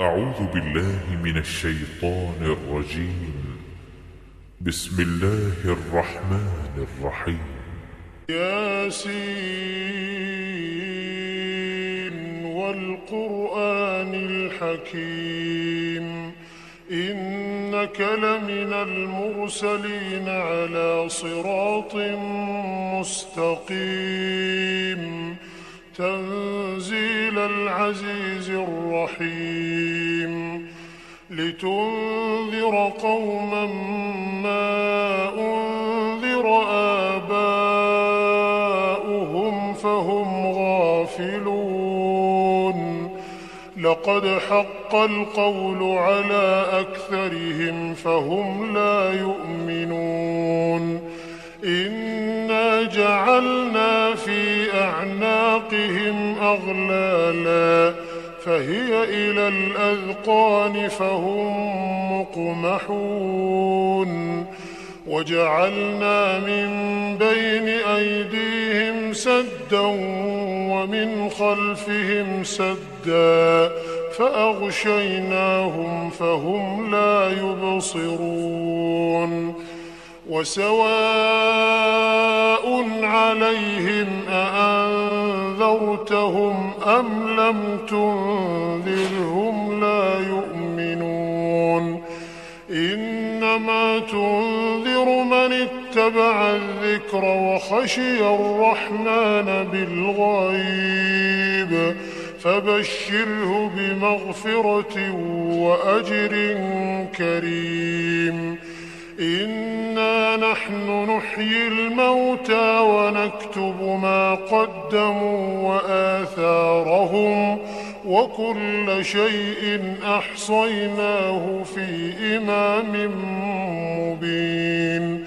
أعوذ بالله من الشيطان الرجيم. بسم الله الرحمن الرحيم. ياسين والقرآن الحكيم إنك لمن المرسلين على صراط مستقيم تنزيل العزيز الرحيم لتنذر قوما ما أنذر آباؤهم فهم غافلون لقد حق القول على أكثرهم فهم لا يؤمنون إنا جعلنا في أعناقهم أغلالا فهي إلى الأذقان فهم مقمحون وجعلنا من بين أيديهم سدا ومن خلفهم سدا فأغشيناهم فهم لا يبصرون وسواء عليهم أأنذرتهم أم لم تنذرهم لا يؤمنون إنما تنذر من اتبع الذكر وخشي الرحمن بالغيب فبشره بمغفرة وأجر كريم إنا نحن نحيي الموتى ونكتب ما قدموا وآثارهم وكل شيء أحصيناه في إمام مبين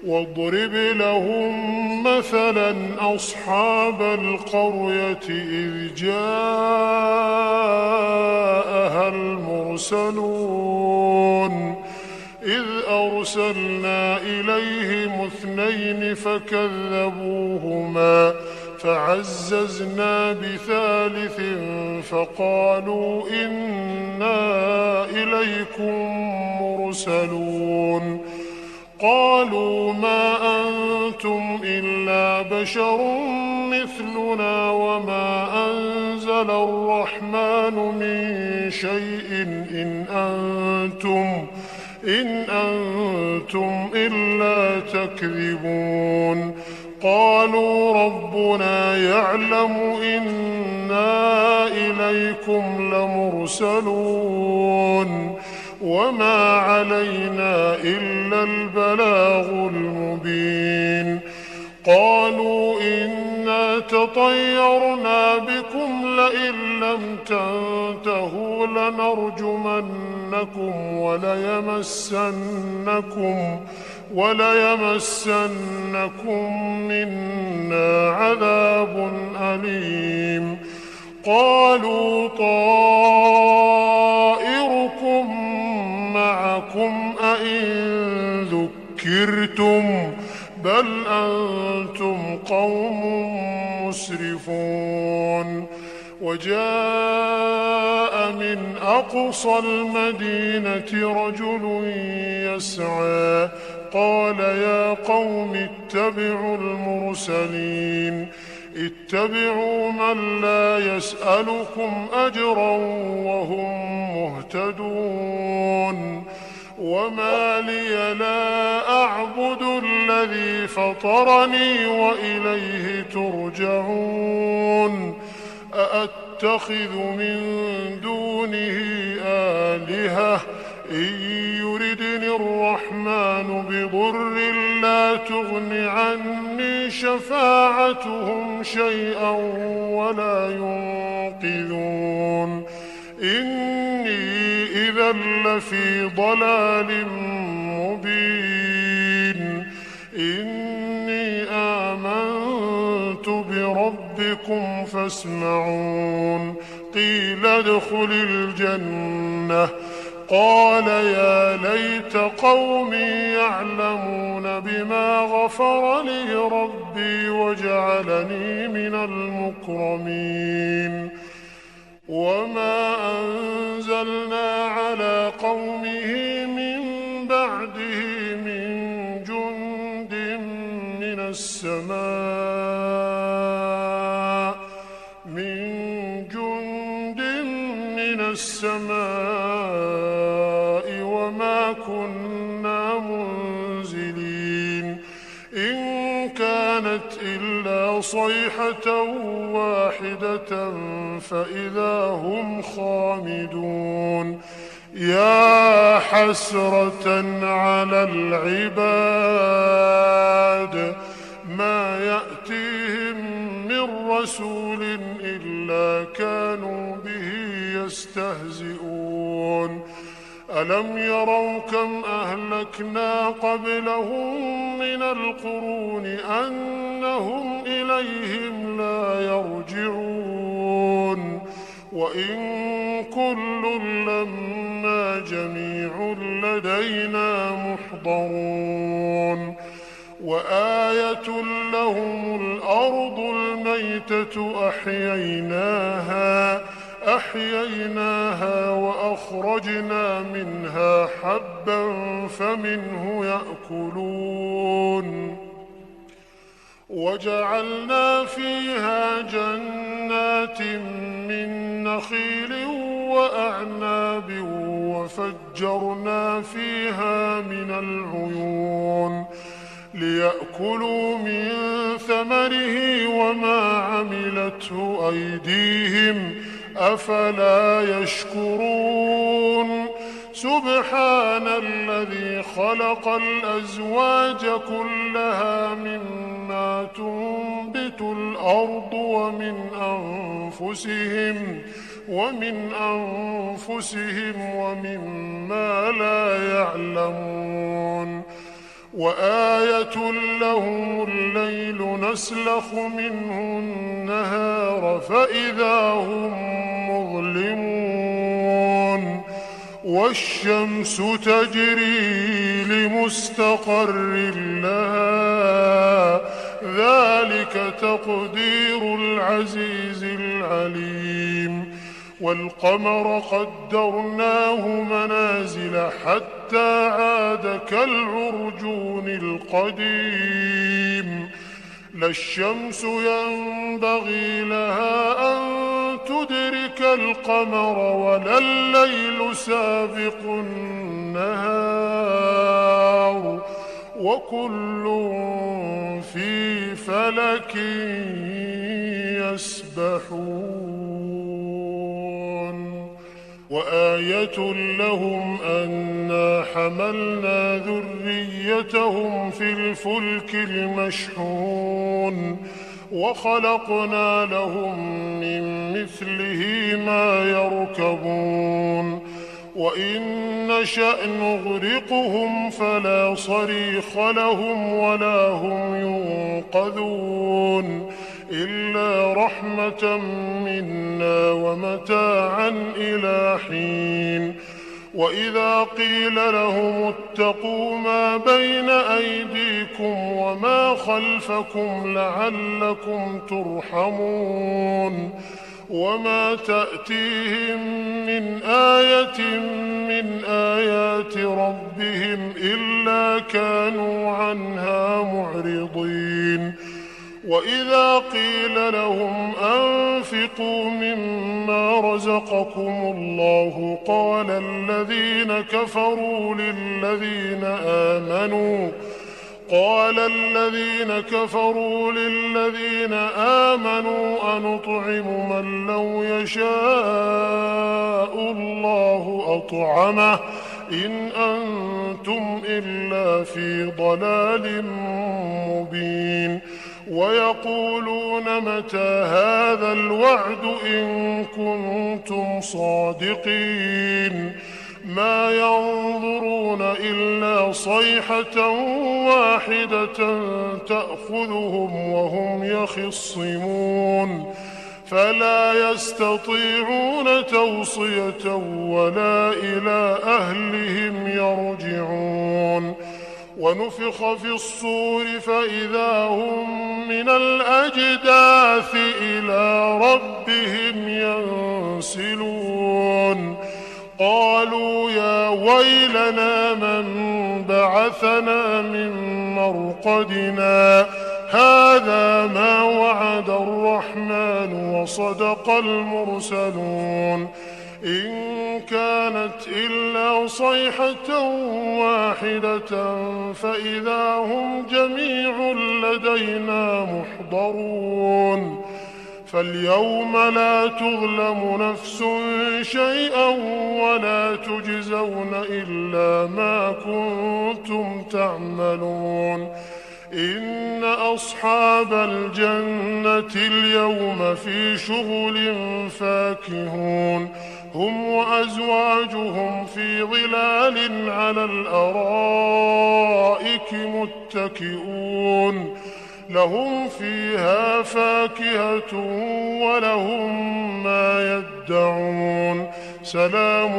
واضرب لهم مثلا أصحاب القرية إذ جاءها المرسلون إذ أرسلنا إليهم 2 فكذبوهما فعززنا ب3 فقالوا إنا إليكم مرسلون قالوا ما أنتم إلا بشر مثلنا وما أنزل الرحمن من شيء إن أنتم إلا تكذبون قالوا ربنا يعلم إنا إليكم لمرسلون وما علينا إلا البلاغ المبين قالوا إنا تطيرنا بكم لئن لم تنتهوا لنرجمنكم وليمسنكم منا عذاب أليم قالوا طائركم معكم أئن ذكرتم بل أنتم قوم مسرفون وجاء من أقصى المدينة رجل يسعى قال يا قوم اتبعوا المرسلين اتبعوا من لا يسألكم أجرا وهم مهتدون وما لي لا أعبد الذي فطرني وإليه ترجعون أأتخذ من دونه آلهة إن يردني الرحمن بضر لا تغن عني شفاعتهم شيئا ولا ينقذون إني إذا لفي ضلال مبين إني آمنت بربكم فاسمعون قيل ادخل الجنة قال يا ليت قومي يعلمون بما غفر لي ربي وجعلني من المكرمين وما أنزلنا على قومه من بعده من جند من السماء وما كنا منزلين إن كانت إلا صيحة واحدة فإذا هم خامدون يا حسرة على العباد ما يأتيهم من رسول إلا كانوا به يستهزئون ألم يروا كم أهلكنا قبلهم من القرون أنهم إليهم لا يرجعون وإن كل لما جميع لدينا محضرون وآية لهم الأرض الميتة أحييناها وأخرجنا منها حبا فمنه يأكلون وجعلنا فيها جنات من نخيل وأعناب وفجرنا فيها من العيون ليأكلوا من ثمره وما عملته أيديهم أفلا يشكرون سبحان الذي خلق الأزواج كلها مما تنبت الأرض ومن أنفسهم ومما لا يعلمون وآية لهم الليل نسلخ منه النهار فإذا هم مظلمون والشمس تجري لمستقر لها ذلك تقدير العزيز العليم والقمر قدرناه منازل حتى عاد كالعرجون القديم لا الشمس ينبغي لها أن تدرك القمر ولا الليل سابق النهار وكل في فلك يسبحون وآية لهم أنا حملنا ذريتهم في الفلك المشحون وخلقنا لهم من مثله ما يركبون وإن نشأ نغرقهم فلا صريخ لهم ولا هم ينقذون إلا رحمة منا ومتاعا إلى حين وإذا قيل لهم اتقوا ما بين أيديكم وما خلفكم لعلكم ترحمون وما تأتيهم من آية من آيات ربهم إلا كانوا عنها معرضين وإذا قيل لهم أنفقوا مما رزقكم الله قال الذين كفروا للذين آمنوا أنطعم من لو يشاء الله أطعمه إن أنتم إلا في ضلال مبين ويقولون متى هذا الوعد إن كنتم صادقين ما ينظرون إلا صيحة واحدة تأخذهم وهم يخصمون فلا يستطيعون توصية ولا إلى أهلهم يرجعون ونفخ في الصور فإذا هم من الأجداث إلى ربهم ينسلون يرسلون قالوا يا ويلنا من بعثنا من مرقدنا هذا ما وعد الرحمن وصدق المرسلون إن كانت إلا صيحة واحدة فإذا هم جميع لدينا محضرون فاليوم لا تظلم نفس شيئا ولا تجزون إلا ما كنتم تعملون إن أصحاب الجنة اليوم في شغل فاكهون هم وأزواجهم في ظلال على الأرائك متكئون لهم فيها فاكهة ولهم ما يدعون سلام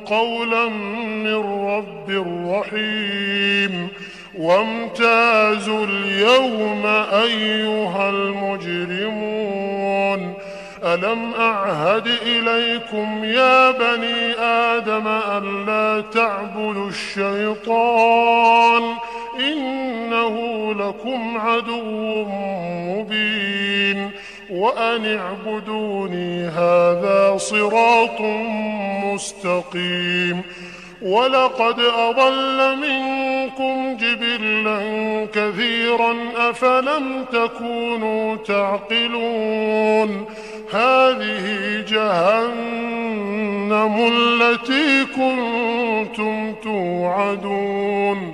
قولا من رب رحيم وامتازوا اليوم أيها المجرمون ألم أعهد إليكم يا بني آدم ألا تعبدوا الشيطان إنه لكم عدو مبين وأن اعبدوني هذا صراط مستقيم ولقد أضل منكم جبلا كثيرا أفلم تكونوا تعقلون هذه جهنم التي كنتم توعدون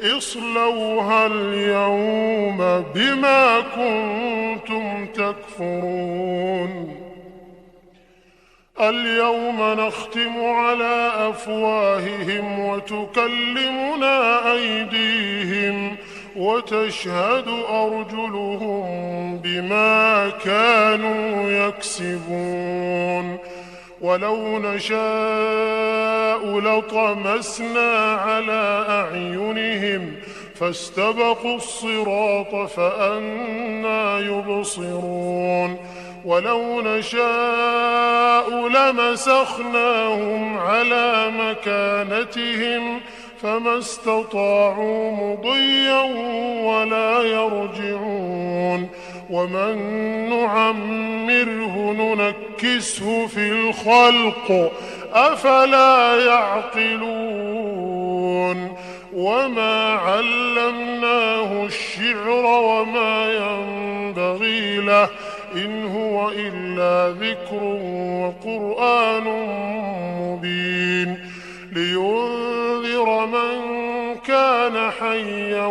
اصلوها اليوم بما كنتم تكفرون اليوم نختم على أفواههم وتكلمنا أيديهم وتشهد أرجلهم بما كانوا يكسبون ولو نشاء لطمسنا على أعينهم فاستبقوا الصراط فأنى يبصرون ولو نشاء لمسخناهم على مكانتهم فما استطاعوا مضيا ولا يرجعون ومن نعمره ننكسه في الخلق أفلا يعقلون وما علمناه الشعر وما ينبغي له إن هو إلا ذكر وقرآن مبين لينذر من كان حيا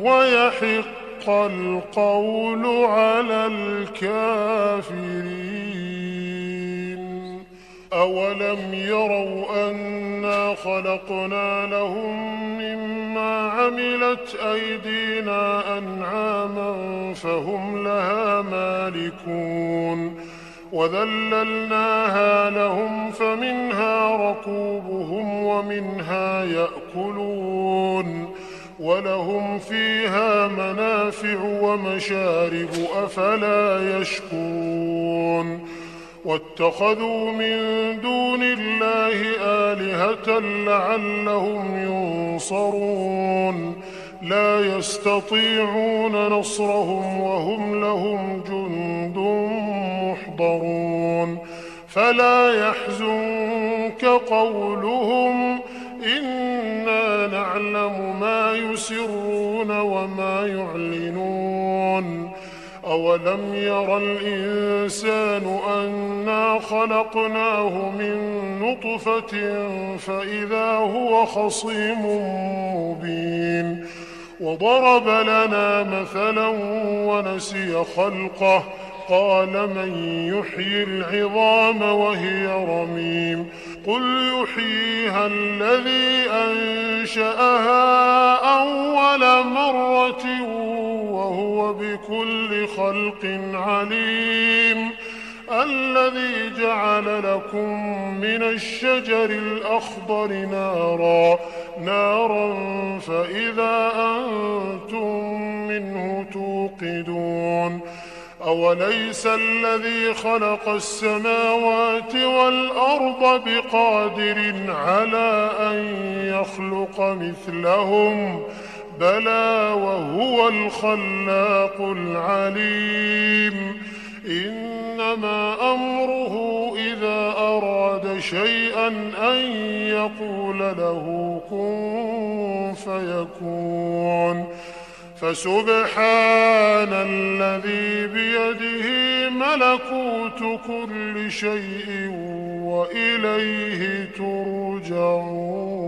ويحق القول على الكافرين أولم يروا أنا خلقنا لهم مما عملت أيدينا أنعاما فهم لها مالكون وذللناها لهم فمنها ركوبهم ومنها يأكلون ولهم فيها منافع ومشارب أفلا يشكرون واتخذوا من دون الله آلهة لعلهم ينصرون لا يستطيعون نصرهم وهم لهم جند محضرون فلا يحزنك قولهم إنا نعلم ما يسرون وما يعلنون أولم ير الإنسان أنا خلقناه من نطفة فإذا هو خصيم مبين وضرب لنا مثلا ونسي خلقه قال من يحيي العظام وهي رميم قل يحييها الذي أنشأها أول مرة وهو بكل خلق عليم الذي جعل لكم من الشجر الأخضر نارا فإذا أنتم منه توقدون أوليس الذي خلق السماوات والأرض بقادر على أن يخلق مثلهم بلى وهو الخلاق العليم إنما أمره إذا أراد شيئا أن يقول له كن فيكون فسبحان الذي بيده ملكوت كل شيء وإليه ترجعون.